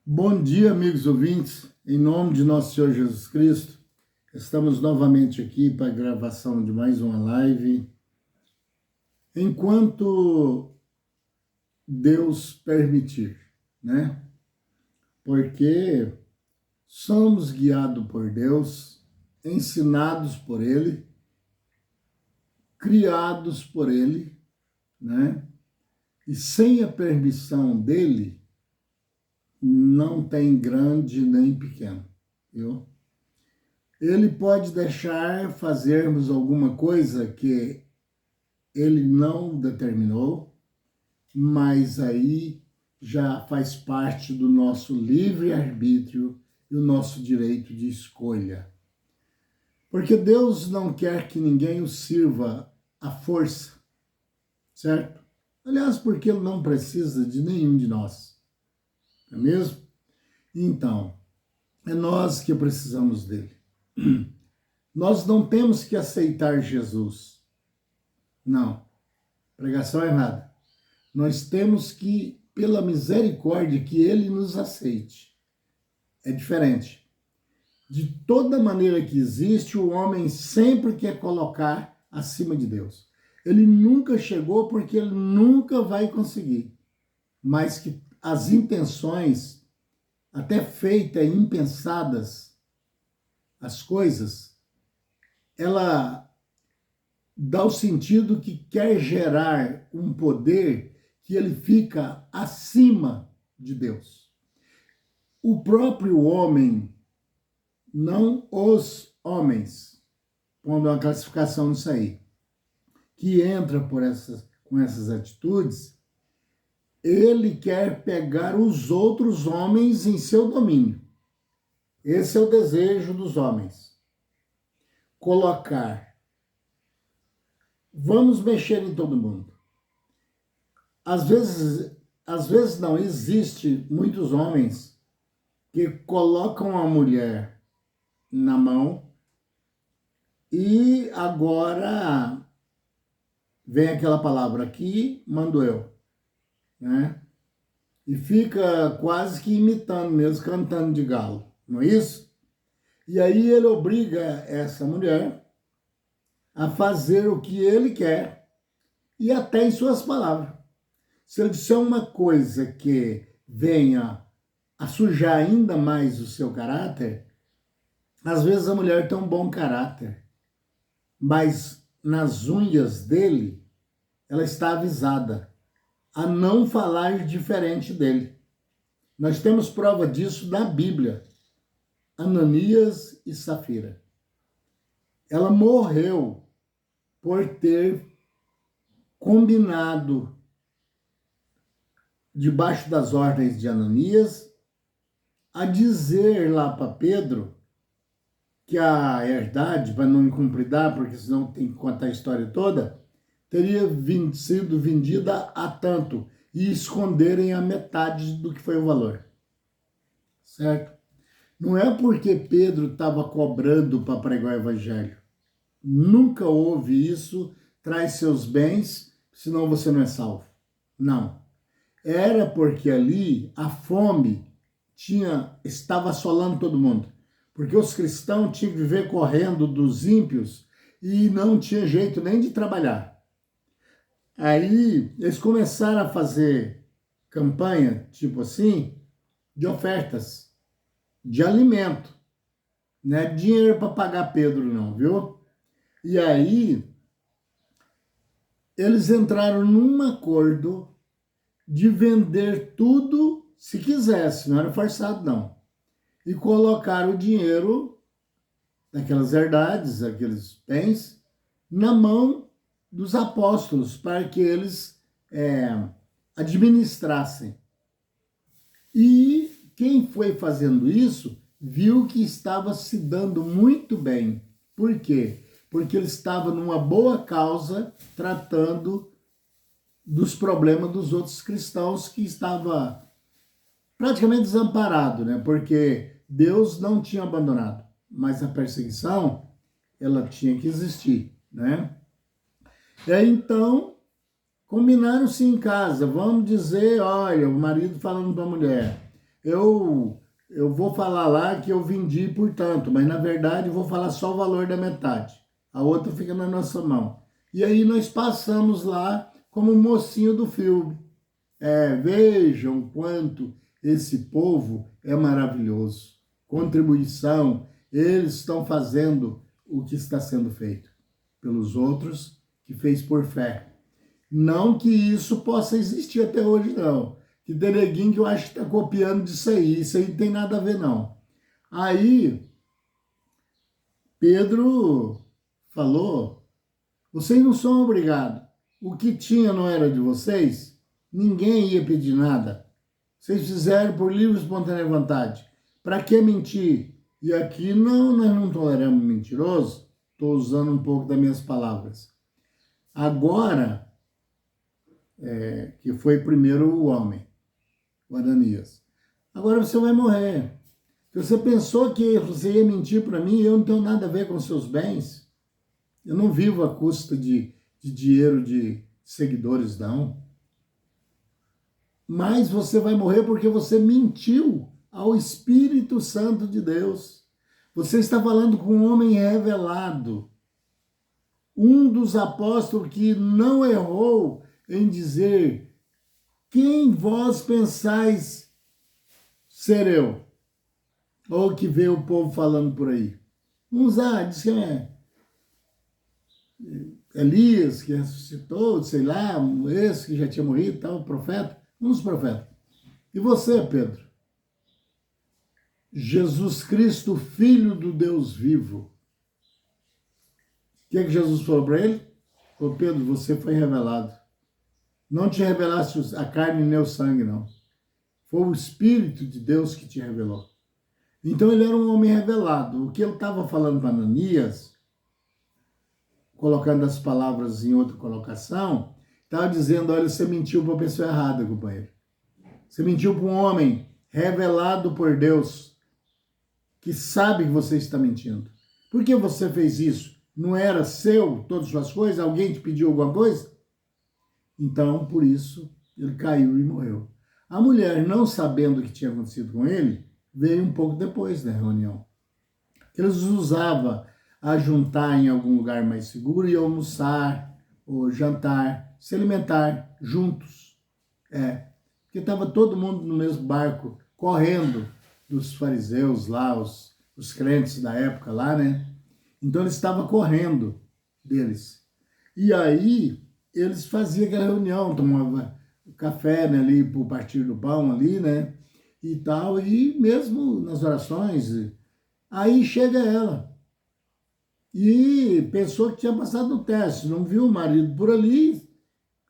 Bom dia, amigos ouvintes. Em nome de nosso Senhor Jesus Cristo, estamos novamente aqui para a gravação de mais uma live. Enquanto Deus permitir, né? Porque somos guiados por Deus, ensinados por Ele, criados por Ele, né? E sem a permissão dEle, não tem grande nem pequeno, viu? Ele pode deixar fazermos alguma coisa que ele não determinou, mas aí já faz parte do nosso livre-arbítrio e o nosso direito de escolha. Porque Deus não quer que ninguém o sirva à força, certo? Aliás, porque ele não precisa de nenhum de nós, não é mesmo? Então, é nós que precisamos dele. Nós não temos que aceitar Jesus. Não, pregação errada. Nós temos que, pela misericórdia, que ele nos aceite. É diferente. De toda maneira que existe, o homem sempre quer colocar acima de Deus. Ele nunca chegou porque ele nunca vai conseguir. Mas que as intenções, até feitas, impensadas, as coisas, ela dá o sentido que quer gerar um poder que ele fica acima de Deus. O próprio homem, não os homens, pondo uma classificação nisso aí, que entra com essas atitudes, ele quer pegar os outros homens em seu domínio. Esse é o desejo dos homens. Colocar. Vamos mexer em todo mundo. Às vezes não, existe muitos homens que colocam a mulher na mão e agora vem aquela palavra aqui, mando eu, né? E fica quase que imitando mesmo, cantando de galo, não é isso? E aí ele obriga essa mulher a fazer o que ele quer e até em suas palavras. Se ele disser uma coisa que venha a sujar ainda mais o seu caráter, às vezes a mulher tem um bom caráter, mas nas unhas dele, ela está avisada a não falar diferente dele. Nós temos prova disso na Bíblia. Ananias e Safira. Ela morreu por ter combinado, debaixo das ordens de Ananias, a dizer lá para Pedro que a herdade, para não incumpridar, porque senão tem que contar a história toda, teria sido vendida a tanto e esconderem a metade do que foi o valor. Certo? Não é porque Pedro estava cobrando para pregar o evangelho. Nunca houve isso, traz seus bens, senão você não é salvo. Não. Era porque ali a fome estava assolando todo mundo. Porque os cristãos tinham que viver correndo dos ímpios e não tinha jeito nem de trabalhar. Aí eles começaram a fazer campanha, tipo assim, de ofertas, de alimento. Não é dinheiro para pagar Pedro não, viu? E aí eles entraram num acordo de vender tudo se quisesse, não era forçado não. E colocar o dinheiro daquelas herdades, aqueles bens, na mão dos apóstolos, para que eles administrassem. E quem foi fazendo isso viu que estava se dando muito bem. Por quê? Porque ele estava numa boa causa tratando dos problemas dos outros cristãos que estava praticamente desamparado, né? Porque Deus não tinha abandonado, mas a perseguição, ela tinha que existir, né? E aí, então, combinaram-se em casa, vamos dizer, olha, o marido falando para a mulher, eu vou falar lá que eu vendi por tanto, mas na verdade eu vou falar só o valor da metade. A outra fica na nossa mão. E aí nós passamos lá como o mocinho do filme. Vejam quanto esse povo é maravilhoso. Contribuição, eles estão fazendo o que está sendo feito pelos outros, que fez por fé. Não que isso possa existir até hoje, não. Que tem neguinho que eu acho que está copiando disso aí. Isso aí não tem nada a ver, não. Aí, Pedro falou, vocês não são obrigados. O que tinha não era de vocês, ninguém ia pedir nada. Vocês fizeram por livre e espontânea vontade. Para que mentir? E aqui não, nós não toleramos mentiroso. Estou usando um pouco das minhas palavras. Agora, que foi primeiro o homem, o Ananias. Agora você vai morrer. Se você pensou que você ia mentir para mim, eu não tenho nada a ver com seus bens. Eu não vivo à custa de dinheiro de seguidores, não. Mas você vai morrer porque você mentiu ao Espírito Santo de Deus. Você está falando com um homem revelado. Um dos apóstolos que não errou em dizer: quem vós pensais ser eu? Ou que vê o povo falando por aí. Uns diz que é Elias, que ressuscitou, sei lá, esse que já tinha morrido, tal, profeta. Uns profetas. E você, Pedro? Jesus Cristo, Filho do Deus vivo. O que Jesus falou para ele? Falou, Pedro, você foi revelado. Não te revelaste a carne nem o sangue, não. Foi o Espírito de Deus que te revelou. Então ele era um homem revelado. O que ele estava falando para Ananias, colocando as palavras em outra colocação, estava dizendo, olha, você mentiu para a pessoa errada, companheiro. Você mentiu para um homem revelado por Deus, que sabe que você está mentindo. Por que você fez isso? Não era seu, todas as suas coisas? Alguém te pediu alguma coisa? Então, por isso, ele caiu e morreu. A mulher, não sabendo o que tinha acontecido com ele, veio um pouco depois da reunião. Eles usavam a juntar em algum lugar mais seguro e almoçar, ou jantar, se alimentar juntos. Porque estava todo mundo no mesmo barco, correndo dos fariseus lá, os crentes da época lá, né? Então eles estavam correndo deles. E aí eles faziam aquela reunião, tomavam café, né, ali por partir do pão ali, né? E tal, e mesmo nas orações, aí chega ela. E pensou que tinha passado o teste, não viu o marido por ali,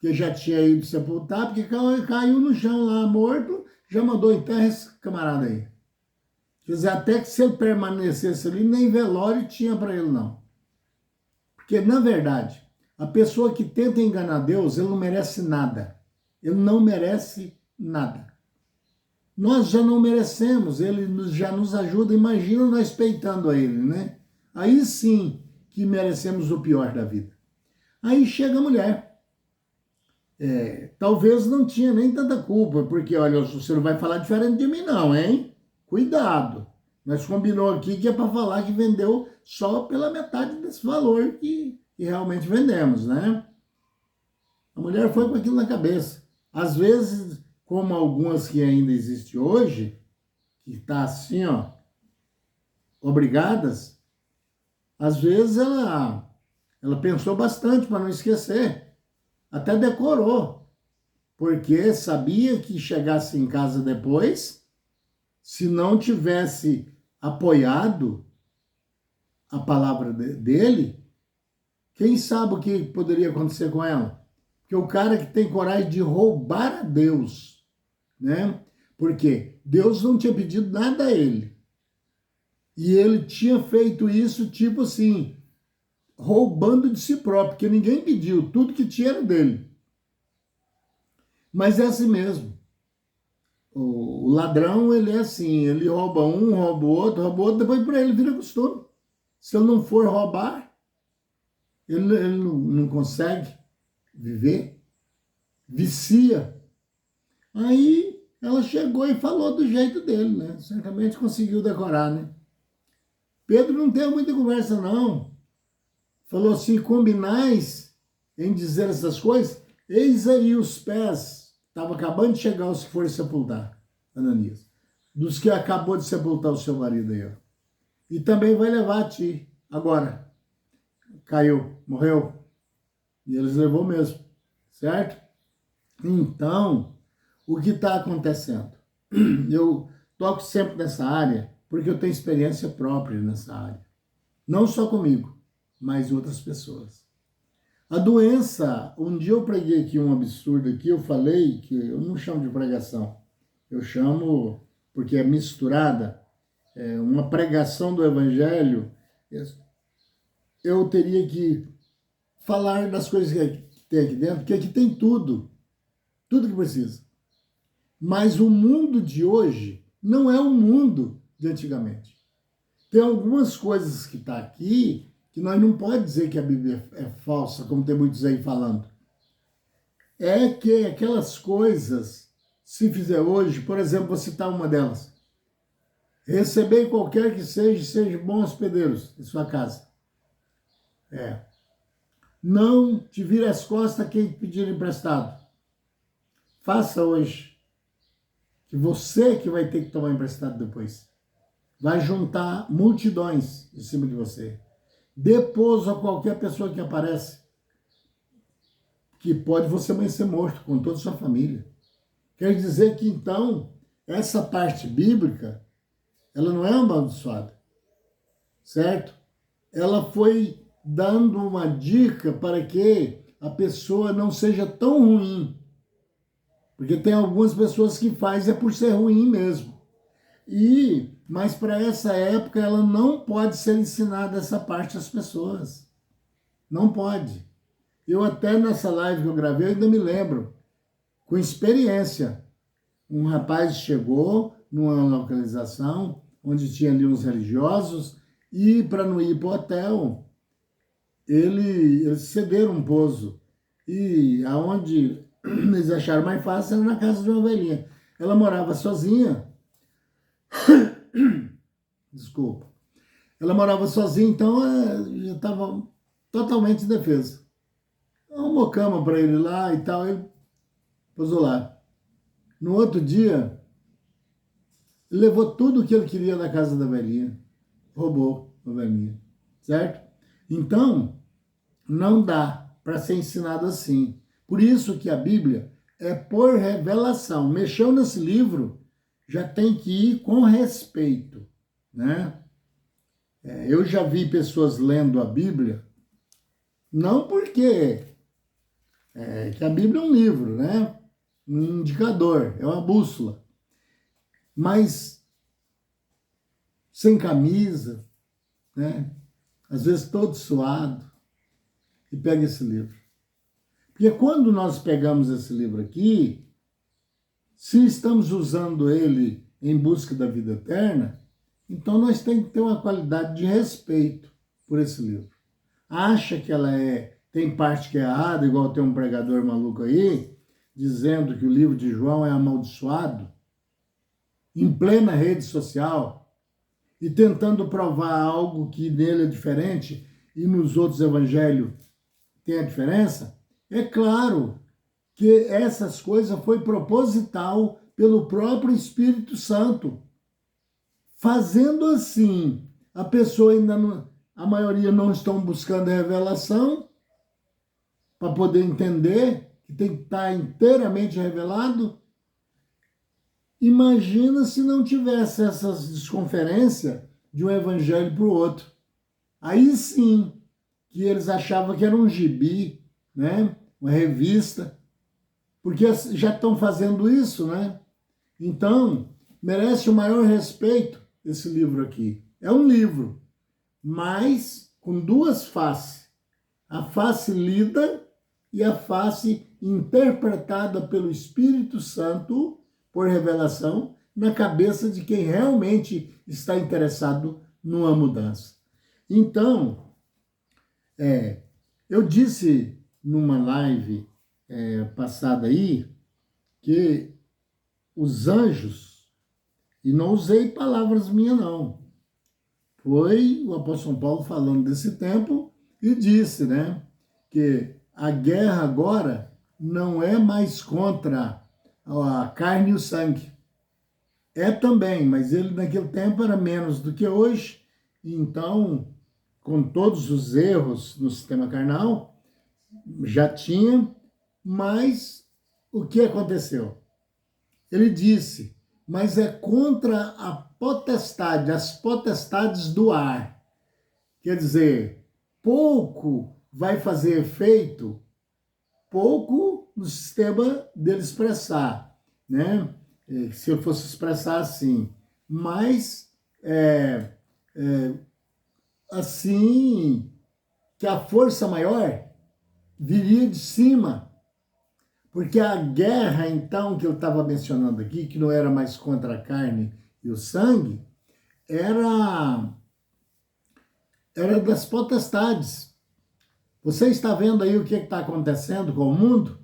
que já tinha ido sepultar, porque caiu no chão lá, morto, já mandou enterrar esse camarada aí. Quer dizer, até que se ele permanecesse ali, nem velório tinha para ele, não. Porque, na verdade, a pessoa que tenta enganar Deus, ele não merece nada. Ele não merece nada. Nós já não merecemos, ele já nos ajuda, imagina nós peitando a ele, né? Aí sim que merecemos o pior da vida. Aí chega a mulher. Talvez não tinha nem tanta culpa, porque, olha, você não vai falar diferente de mim não, hein? Cuidado. Nós combinou aqui que é para falar que vendeu só pela metade desse valor que realmente vendemos, né? A mulher foi com aquilo na cabeça. Às vezes, como algumas que ainda existem hoje, que está assim, ó, obrigadas, às vezes ela pensou bastante para não esquecer. Até decorou, porque sabia que chegasse em casa depois, se não tivesse apoiado a palavra dele, quem sabe o que poderia acontecer com ela? Porque o cara que tem coragem de roubar a Deus, né? Porque Deus não tinha pedido nada a ele. E ele tinha feito isso, tipo assim, roubando de si próprio, porque ninguém pediu, tudo que tinha era dele. Mas é assim mesmo. O ladrão, ele é assim, ele rouba um, rouba o outro, depois para ele vira costume. Se ele não for roubar, ele não consegue viver, vicia. Aí ela chegou e falou do jeito dele, né? Certamente conseguiu decorar, né? Pedro não teve muita conversa, não. Falou assim, combinais em dizer essas coisas? Eis aí os pés. Estava acabando de chegar os que foram sepultar, Ananias. Dos que acabou de sepultar o seu marido aí, ó. E também vai levar a ti. Agora, caiu, morreu. E eles levou mesmo, certo? Então, o que está acontecendo? Eu toco sempre nessa área porque eu tenho experiência própria nessa área. Não só comigo, mas outras pessoas. A doença, um dia eu preguei aqui um absurdo aqui, eu falei que eu não chamo de pregação, eu chamo, porque é misturada, uma pregação do evangelho, eu teria que falar das coisas que tem aqui dentro, porque aqui tem tudo, tudo que precisa. Mas o mundo de hoje não é o mundo de antigamente. Tem algumas coisas que está aqui que nós não podemos dizer que a Bíblia é falsa, como tem muitos aí falando. É que aquelas coisas, se fizer hoje, por exemplo, vou citar uma delas. Receber qualquer que seja bons hospedeiros em sua casa. Não te vire as costas a quem pedir emprestado. Faça hoje. Que você que vai ter que tomar emprestado depois. Vai juntar multidões em cima de você. Depois a qualquer pessoa que aparece, que pode você amanhecer morto com toda a sua família. Quer dizer que então, essa parte bíblica, ela não é amaldiçoada, certo? Ela foi dando uma dica para que a pessoa não seja tão ruim. Porque tem algumas pessoas que fazem por ser ruim mesmo. Mas para essa época ela não pode ser ensinada essa parte às pessoas. Não pode. Eu até nessa live que eu gravei, eu ainda me lembro, com experiência. Um rapaz chegou numa localização onde tinha ali uns religiosos e para não ir para o hotel, eles cederam um pouso. E aonde eles acharam mais fácil era na casa de uma velhinha. Ela morava sozinha. Desculpa. Ela morava sozinha, então já estava totalmente indefesa. Arrumou cama para ele lá e tal, ele pousou lá. No outro dia, ele levou tudo o que ele queria da casa da velhinha. Roubou a velhinha, certo? Então, não dá para ser ensinado assim. Por isso que a Bíblia é por revelação. Mexeu nesse livro, já tem que ir com respeito, né? Eu já vi pessoas lendo a Bíblia, não porque que a Bíblia é um livro, né? Um indicador, é uma bússola, mas sem camisa, né? Às vezes todo suado, e pega esse livro. Porque quando nós pegamos esse livro aqui, se estamos usando ele em busca da vida eterna, então nós temos que ter uma qualidade de respeito por esse livro. Acha que ela tem parte que é errada, igual tem um pregador maluco aí, dizendo que o livro de João é amaldiçoado, em plena rede social, e tentando provar algo que nele é diferente e nos outros evangelhos tem a diferença, é claro que essas coisas foi proposital pelo próprio Espírito Santo. Fazendo assim, a pessoa ainda não, a maioria não estão buscando a revelação para poder entender que tem que estar inteiramente revelado. Imagina se não tivesse essas desconferências de um evangelho para o outro. Aí sim, que eles achavam que era um gibi, né? Uma revista, porque já estão fazendo isso, né? Então, merece o maior respeito esse livro aqui. É um livro, mas com duas faces. A face lida e a face interpretada pelo Espírito Santo, por revelação, na cabeça de quem realmente está interessado numa mudança. Então, eu disse numa live passada aí que os anjos, e não usei palavras minhas, não. Foi o apóstolo Paulo falando desse tempo e disse, né, que a guerra agora não é mais contra a carne e o sangue. É também, mas ele naquele tempo era menos do que hoje, então, com todos os erros no sistema carnal, já tinha, mas o que aconteceu? Ele disse, mas é contra a potestade, as potestades do ar. Quer dizer, pouco vai fazer efeito, pouco no sistema dele expressar, né? Se eu fosse expressar assim, mas assim que a força maior viria de cima, porque a guerra, então, que eu estava mencionando aqui, que não era mais contra a carne e o sangue, era das potestades. Você está vendo aí o que está acontecendo com o mundo?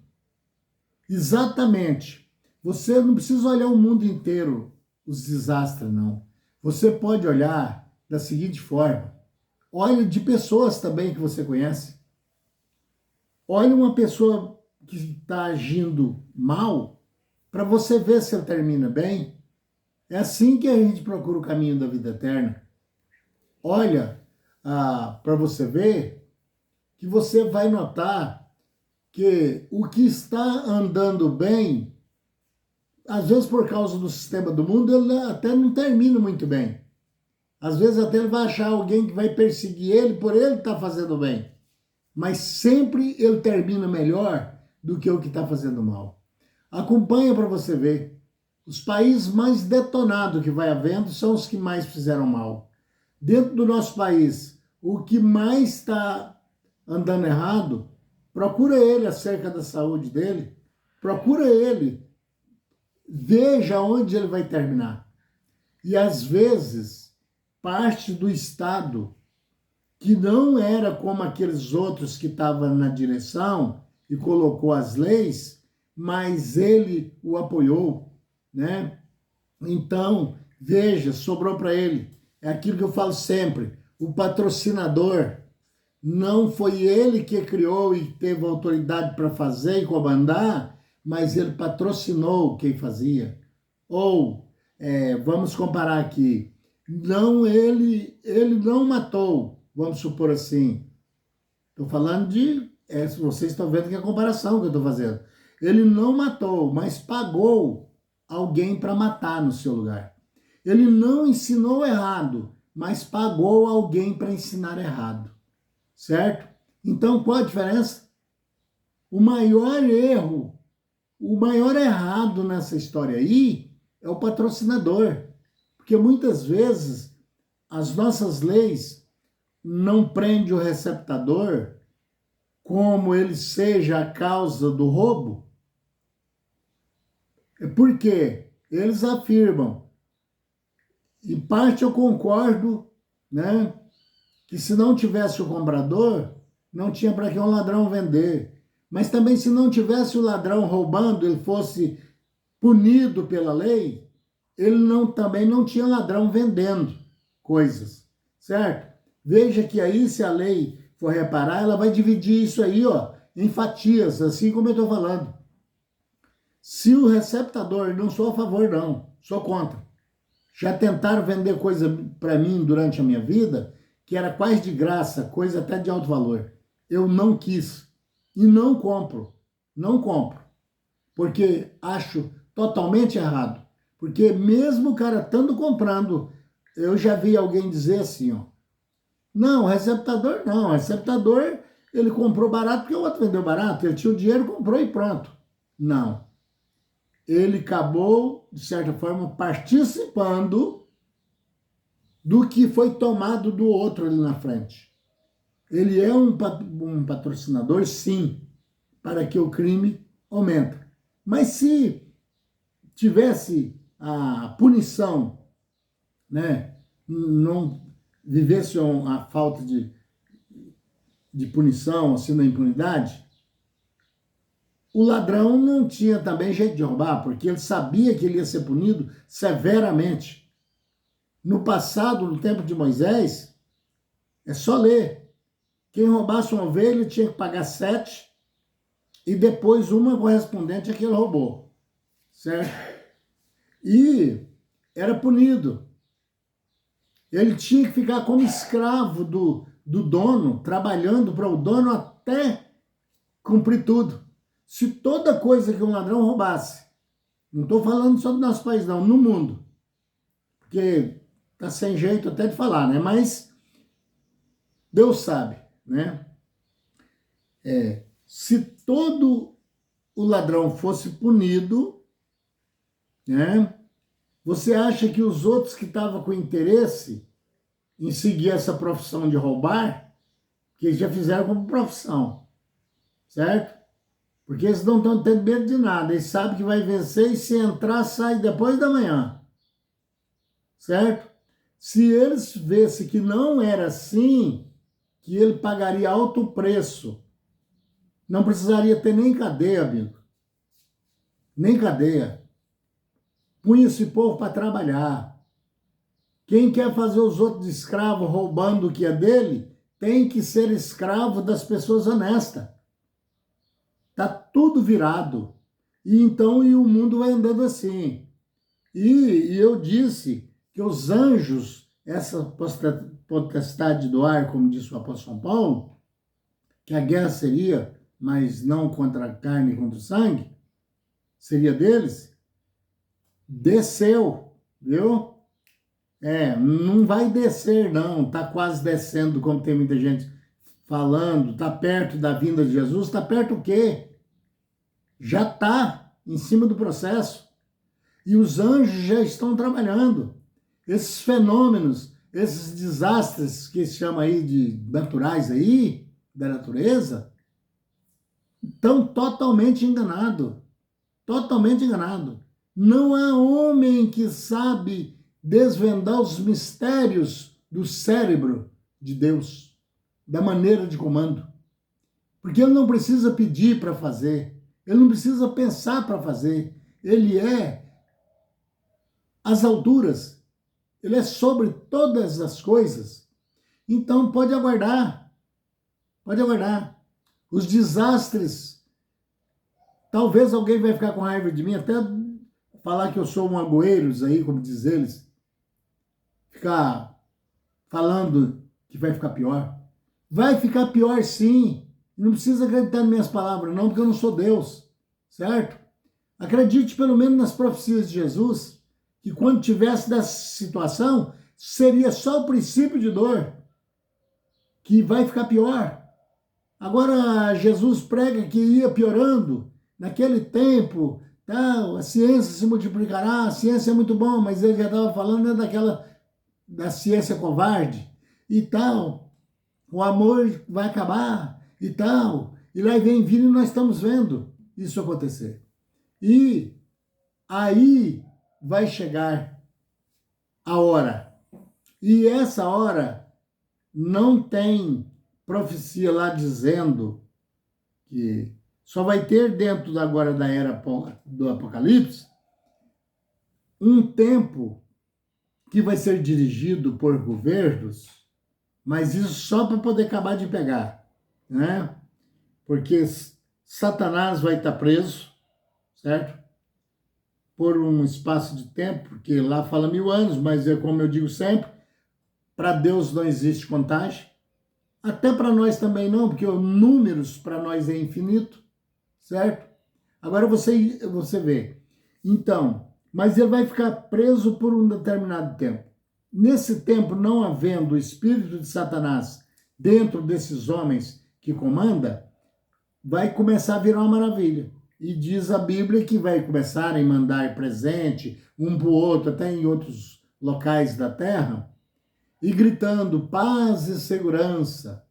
Exatamente. Você não precisa olhar o mundo inteiro, os desastres, não. Você pode olhar da seguinte forma. Olhe de pessoas também que você conhece. Olhe uma pessoa que está agindo mal, para você ver se ele termina bem. É assim que a gente procura o caminho da vida eterna. Olha, para você ver que você vai notar que o que está andando bem, às vezes por causa do sistema do mundo, ele até não termina muito bem. Às vezes até ele vai achar alguém que vai perseguir ele por ele estar fazendo bem. Mas sempre ele termina melhor do que o que está fazendo mal. Acompanha para você ver. Os países mais detonados que vai havendo são os que mais fizeram mal. Dentro do nosso país, o que mais está andando errado, procura ele acerca da saúde dele, procura ele, veja onde ele vai terminar. E às vezes, parte do Estado, que não era como aqueles outros que estavam na direção e colocou as leis, mas ele o apoiou, né? Então, veja, sobrou para ele. É aquilo que eu falo sempre, o patrocinador. Não foi ele que criou e teve autoridade para fazer e comandar, mas ele patrocinou quem fazia. Ou, vamos comparar aqui, não ele não matou, vamos supor assim. Estou falando de, vocês estão vendo que é a comparação que eu estou fazendo. Ele não matou, mas pagou alguém para matar no seu lugar. Ele não ensinou errado, mas pagou alguém para ensinar errado. Certo? Então, qual a diferença? O maior erro, o maior errado nessa história aí é o patrocinador. Porque muitas vezes as nossas leis não prendem o receptador como ele seja a causa do roubo. É porque eles afirmam, em parte eu concordo, né? Que se não tivesse o comprador, não tinha para que um ladrão vender. Mas também se não tivesse o ladrão roubando, ele fosse punido pela lei, também não tinha ladrão vendendo coisas, certo? Veja que aí, se a lei for reparar, ela vai dividir isso aí, ó, em fatias, assim como eu estou falando. Se o receptador, não sou a favor não, sou contra. Já tentaram vender coisa para mim durante a minha vida, que era quase de graça, coisa até de alto valor. Eu não quis e não compro, porque acho totalmente errado. Porque mesmo o cara estando comprando, eu já vi alguém dizer assim, ó, não, receptador não, receptador ele comprou barato porque o outro vendeu barato, ele tinha o dinheiro, comprou e pronto. Não. Ele acabou, de certa forma, participando do que foi tomado do outro ali na frente. Ele é um patrocinador, sim, para que o crime aumente. Mas se tivesse a punição, né, não vivesse a falta de punição, assim, na impunidade, o ladrão não tinha também jeito de roubar, porque ele sabia que ele ia ser punido severamente. No passado, no tempo de Moisés, é só ler. Quem roubasse uma ovelha tinha que pagar 7 e depois uma correspondente a que ele roubou, certo? E era punido. Ele tinha que ficar como escravo do dono, trabalhando para o dono até cumprir tudo. Se toda coisa que um ladrão roubasse, não estou falando só do nosso país não, no mundo, porque tá sem jeito até de falar, né? Mas Deus sabe, né? Se todo o ladrão fosse punido, né? Você acha que os outros que estavam com interesse em seguir essa profissão de roubar, que eles já fizeram como profissão, certo? Porque eles não estão tendo medo de nada, eles sabem que vai vencer e se entrar, sai depois da manhã, certo? Se eles vissem que não era assim, que ele pagaria alto preço, não precisaria ter nem cadeia, amigo, nem cadeia. Punha esse povo para trabalhar. Quem quer fazer os outros de escravo roubando o que é dele, tem que ser escravo das pessoas honestas. Tá tudo virado. E então o mundo vai andando assim. E eu disse que os anjos, essa potestade do ar, como disse o apóstolo São Paulo, que a guerra seria, mas não contra a carne e contra o sangue, seria deles, desceu, viu? Não vai descer não, tá quase descendo, como tem muita gente falando, tá perto da vinda de Jesus, tá perto o quê? Já tá em cima do processo. E os anjos já estão trabalhando. Esses fenômenos, esses desastres que se chama aí de naturais aí, da natureza, estão totalmente enganados. Totalmente enganados. Não há homem que sabe desvendar os mistérios do cérebro de Deus, da maneira de comando. Porque ele não precisa pedir para fazer, ele não precisa pensar para fazer. Ele é às alturas, ele é sobre todas as coisas. Então pode aguardar, pode aguardar. Os desastres, talvez alguém vai ficar com raiva de mim, até falar que eu sou um agoeiros aí, como diz eles, ficar falando que vai ficar pior. Vai ficar pior sim. Não precisa acreditar nas minhas palavras não, porque eu não sou Deus, certo? Acredite pelo menos nas profecias de Jesus, que quando tivesse dessa situação, seria só o princípio de dor, que vai ficar pior. Agora, Jesus prega que ia piorando, naquele tempo, tal, a ciência se multiplicará, a ciência é muito bom, mas ele já estava falando da ciência covarde e tal, o amor vai acabar e tal, e lá vem vindo e nós estamos vendo isso acontecer. E aí vai chegar a hora. E essa hora não tem profecia lá dizendo que só vai ter dentro agora da era do Apocalipse um tempo que vai ser dirigido por governos, mas isso só para poder acabar de pegar, né? Porque Satanás vai estar preso, certo? Por um espaço de tempo, porque lá fala 1000 anos, mas é como eu digo sempre, para Deus não existe contagem, até para nós também não, porque os números para nós é infinito, certo? Agora você vê. Então, mas ele vai ficar preso por um determinado tempo. Nesse tempo, não havendo o espírito de Satanás dentro desses homens que comanda, vai começar a virar uma maravilha. E diz a Bíblia que vai começar a mandar presente um para o outro, até em outros locais da terra, e gritando paz e segurança.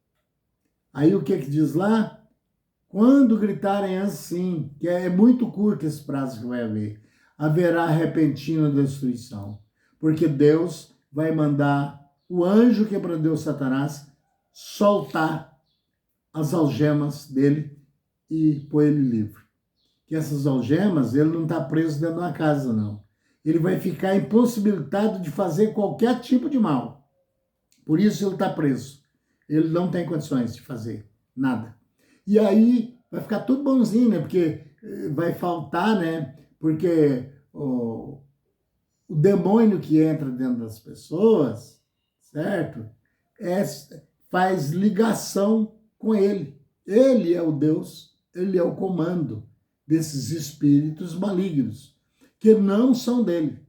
Aí o que diz lá? Quando gritarem assim, que é muito curto esse prazo que vai haver, haverá repentina destruição, porque Deus vai mandar o anjo que prendeu Satanás soltar as algemas dele e pôr ele livre. que essas algemas, ele não está preso dentro de uma casa, não. Ele vai ficar impossibilitado de fazer qualquer tipo de mal. Por isso ele está preso. Ele não tem condições de fazer nada. E aí vai ficar tudo bonzinho, né? Porque vai faltar, né? Porque o demônio que entra dentro das pessoas, certo? Faz ligação com ele. Ele é o Deus, ele é o comando desses espíritos malignos, que não são dele,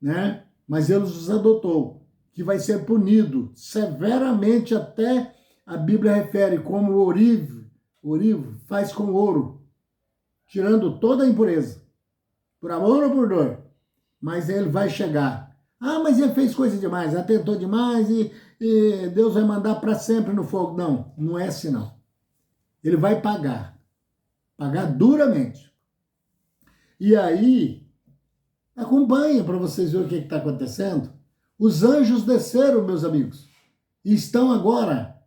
né? Mas ele os adotou, que vai ser punido severamente, até a Bíblia refere como o ourivo faz com ouro, tirando toda a impureza, por amor ou por dor, mas ele vai chegar. Ah, mas ele fez coisa demais, atentou demais e Deus vai mandar para sempre no fogo. Não, não é assim não. Ele vai pagar duramente. E aí, acompanha para vocês verem o que está acontecendo. Os anjos desceram, meus amigos, e estão agora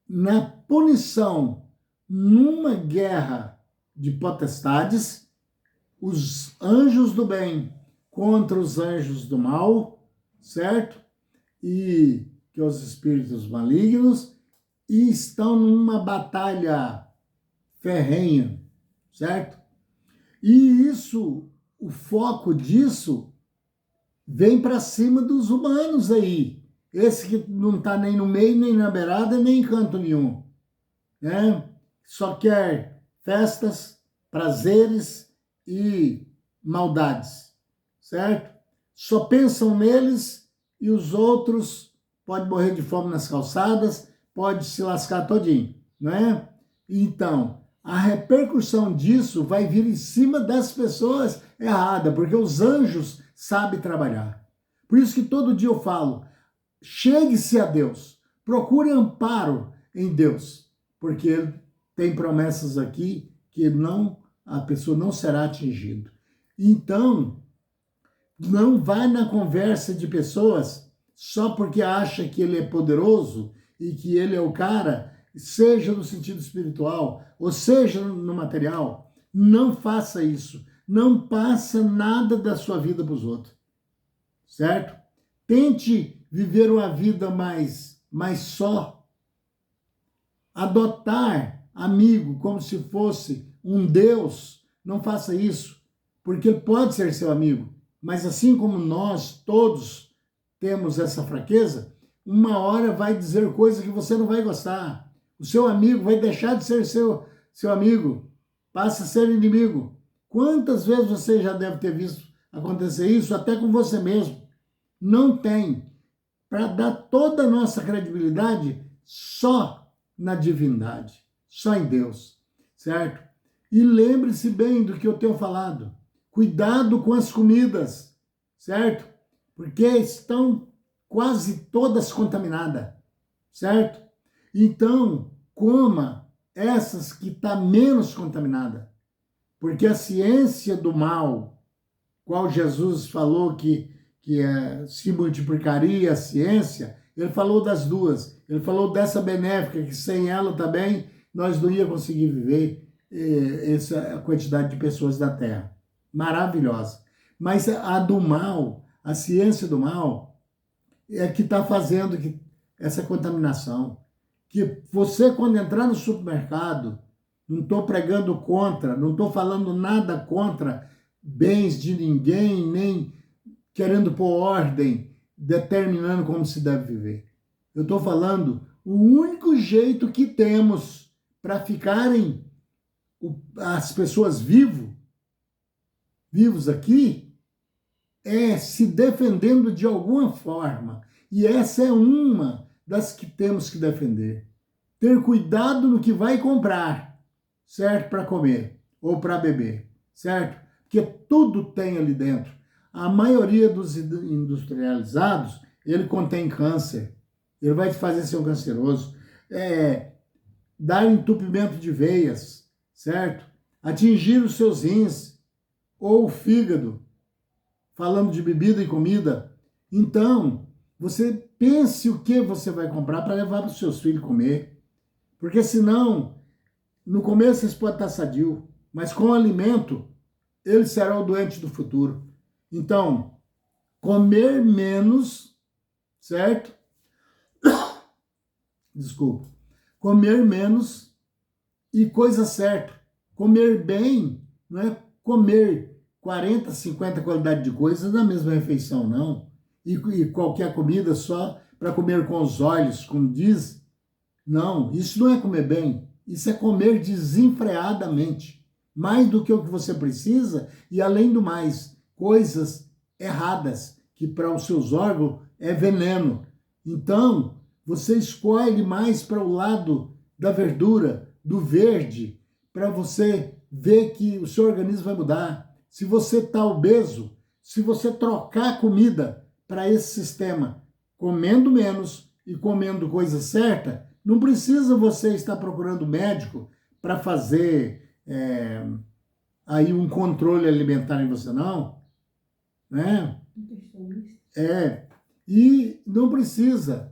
na punição, numa guerra de potestades, os anjos do bem contra os anjos do mal, certo? E que os espíritos malignos, e estão numa batalha ferrenha, certo? E isso, o foco disso vem para cima dos humanos aí. Esse que não está nem no meio, nem na beirada, nem em canto nenhum, né? Só quer festas, prazeres e maldades, certo? Só pensam neles e os outros podem morrer de fome nas calçadas, pode se lascar todinho, né? Então, a repercussão disso vai vir em cima das pessoas erradas, porque os anjos sabem trabalhar. Por isso que todo dia eu falo, chegue-se a Deus, procure amparo em Deus, porque Ele tem promessas aqui que a pessoa não será atingida. Então, não vai na conversa de pessoas só porque acha que ele é poderoso e que ele é o cara, seja no sentido espiritual, ou seja no material. Não faça isso. Não passa nada da sua vida para os outros, certo? Tente viver uma vida mais só. Adotar amigo como se fosse um Deus, não faça isso, porque ele pode ser seu amigo, mas assim como nós todos temos essa fraqueza, uma hora vai dizer coisa que você não vai gostar. O seu amigo vai deixar de ser seu amigo, passa a ser inimigo. Quantas vezes você já deve ter visto acontecer isso, até com você mesmo? Não tem. Para dar toda a nossa credibilidade só na divindade, só em Deus, certo? E lembre-se bem do que eu tenho falado. Cuidado com as comidas, certo? Porque estão quase todas contaminadas, certo? Então, coma essas que estão menos contaminadas. Porque a ciência do mal, qual Jesus falou que se multiplicaria a ciência, ele falou das duas. Ele falou dessa benéfica, que sem ela também nós não ia conseguir viver essa quantidade de pessoas da Terra. Maravilhosa. Mas a do mal, a ciência do mal, é que está fazendo essa contaminação. Que você, quando entrar no supermercado, não estou pregando contra, não estou falando nada contra bens de ninguém, nem querendo pôr ordem, determinando como se deve viver. Eu estou falando o único jeito que temos para ficarem as pessoas vivos aqui, é se defendendo de alguma forma. E essa é uma das que temos que defender. Ter cuidado no que vai comprar, certo? Para comer ou para beber, certo? Porque tudo tem ali dentro. A maioria dos industrializados, ele contém câncer. Ele vai te fazer ser um canceroso. Dar entupimento de veias, certo? Atingir os seus rins ou o fígado, falando de bebida e comida. Então, você pense o que você vai comprar para levar para os seus filhos comer. Porque senão, no começo eles podem estar sadio, mas com alimento ele será o doente do futuro. Então, comer menos, certo? Desculpa. Comer menos e coisa certa. Comer bem não é comer 40, 50 qualidades de coisas na mesma refeição, não. E qualquer comida só para comer com os olhos, como diz. Não, isso não é comer bem. Isso é comer desenfreadamente. Mais do que o que você precisa e, além do mais, coisas erradas, que para os seus órgãos é veneno. Então, você escolhe mais para o lado da verdura, do verde, para você ver que o seu organismo vai mudar. Se você está obeso, se você trocar comida para esse sistema, comendo menos e comendo coisa certa, não precisa você estar procurando médico para fazer aí um controle alimentar em você, não. Né? E não precisa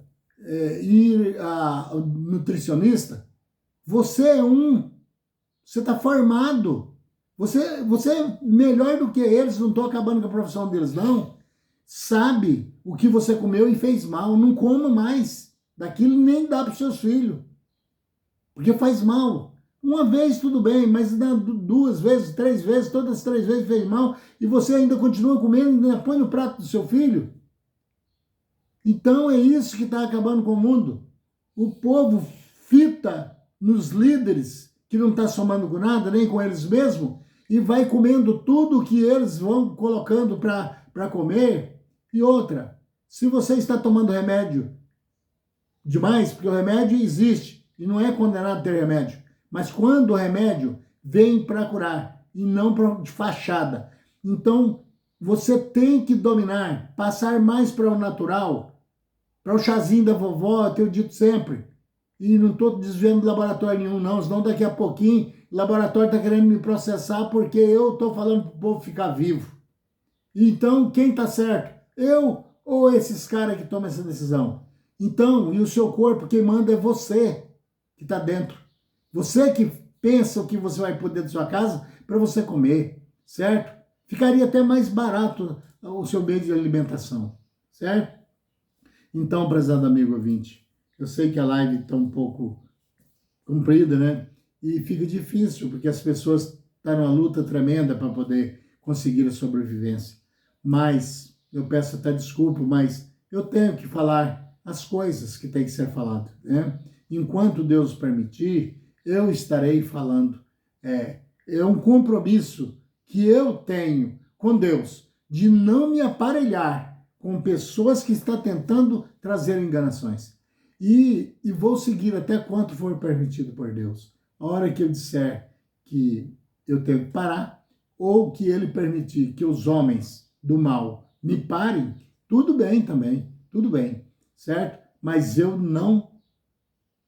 ir a nutricionista. Você está formado. Você é melhor do que eles, não estou acabando com a profissão deles, não. Sabe o que você comeu e fez mal, não coma mais. Daquilo nem dá para os seus filhos, porque faz mal. Uma vez tudo bem, mas 2 vezes, 3 vezes, todas as 3 vezes fez mal, e você ainda continua comendo e ainda põe no prato do seu filho. Então é isso que está acabando com o mundo. O povo fita nos líderes, que não está somando com nada, nem com eles mesmos, e vai comendo tudo que eles vão colocando para comer. E outra, se você está tomando remédio demais, porque o remédio existe e não é condenado a ter remédio, mas quando o remédio vem para curar e não de fachada, então você tem que dominar, passar mais para o natural, para o chazinho da vovó, eu tenho dito sempre, e não estou desviando do laboratório nenhum não, senão daqui a pouquinho o laboratório está querendo me processar porque eu estou falando para o povo ficar vivo. Então quem está certo? Eu ou esses caras que tomam essa decisão? Então, e o seu corpo, quem manda é você que está dentro. Você que pensa o que você vai pôr dentro da sua casa para você comer, certo? Ficaria até mais barato o seu meio de alimentação, certo? Então, prezado amigo ouvinte, eu sei que a live está um pouco comprida, né? E fica difícil, porque as pessoas estão numa luta tremenda para poder conseguir a sobrevivência. Mas, eu peço até desculpa, mas eu tenho que falar as coisas que tem que ser falado, né? Enquanto Deus permitir, eu estarei falando. É um compromisso que eu tenho com Deus de não me aparelhar com pessoas que estão tentando trazer enganações. E vou seguir até quanto for permitido por Deus. A hora que eu disser que eu tenho que parar, ou que Ele permitir que os homens do mal me parem, tudo bem também, tudo bem. Certo? Mas eu não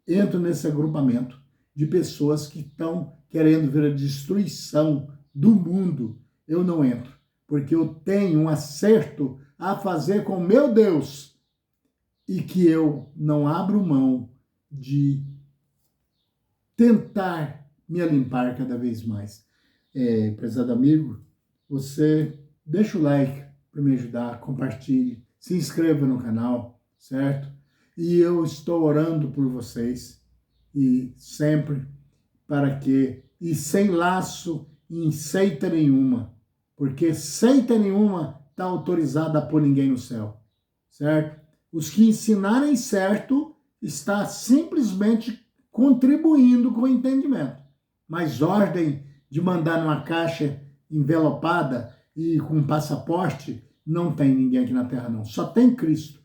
entro nesse agrupamento de pessoas que estão querendo ver a destruição do mundo. Eu não entro, porque eu tenho um acerto a fazer com meu Deus e que eu não abro mão de tentar me limpar cada vez mais. Prezado amigo, você deixa o like para me ajudar, compartilhe, se inscreva no canal, certo? E eu estou orando por vocês, e sempre para que, e sem laço em seita nenhuma, porque seita nenhuma está autorizada por ninguém no céu, certo? Os que ensinarem certo está simplesmente contribuindo com o entendimento, mas ordem de mandar numa caixa envelopada e com passaporte, não tem ninguém aqui na Terra não, só tem Cristo.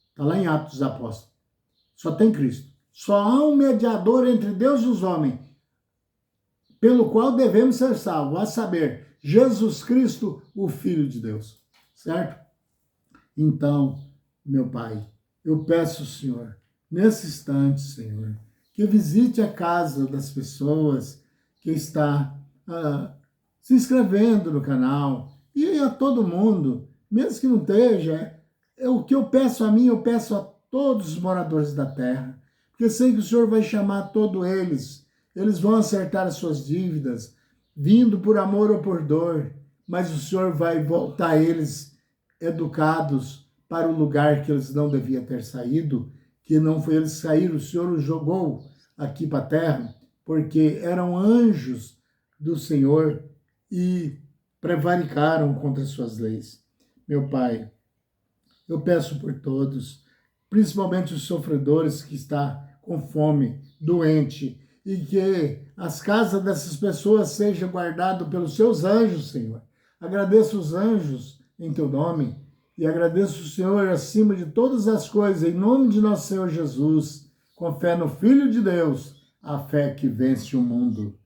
Está lá em Atos dos Apóstolos. Só tem Cristo. Só há um mediador entre Deus e os homens, pelo qual devemos ser salvos, a saber, Jesus Cristo, o Filho de Deus. Certo? Então, meu Pai, eu peço, Senhor, nesse instante, Senhor, que visite a casa das pessoas que está se inscrevendo no canal, e a todo mundo, mesmo que não esteja. O que eu peço a mim, eu peço a todos os moradores da terra, porque sei que o Senhor vai chamar todos eles, eles vão acertar as suas dívidas, vindo por amor ou por dor, mas o Senhor vai voltar eles educados para o lugar que eles não deviam ter saído, que não foi eles saíram, o Senhor os jogou aqui para a terra, porque eram anjos do Senhor e prevaricaram contra suas leis. Meu Pai, eu peço por todos, principalmente os sofredores que estão com fome, doente, e que as casas dessas pessoas sejam guardadas pelos seus anjos, Senhor. Agradeço os anjos em teu nome e agradeço o Senhor acima de todas as coisas, em nome de nosso Senhor Jesus, com fé no Filho de Deus, a fé que vence o mundo.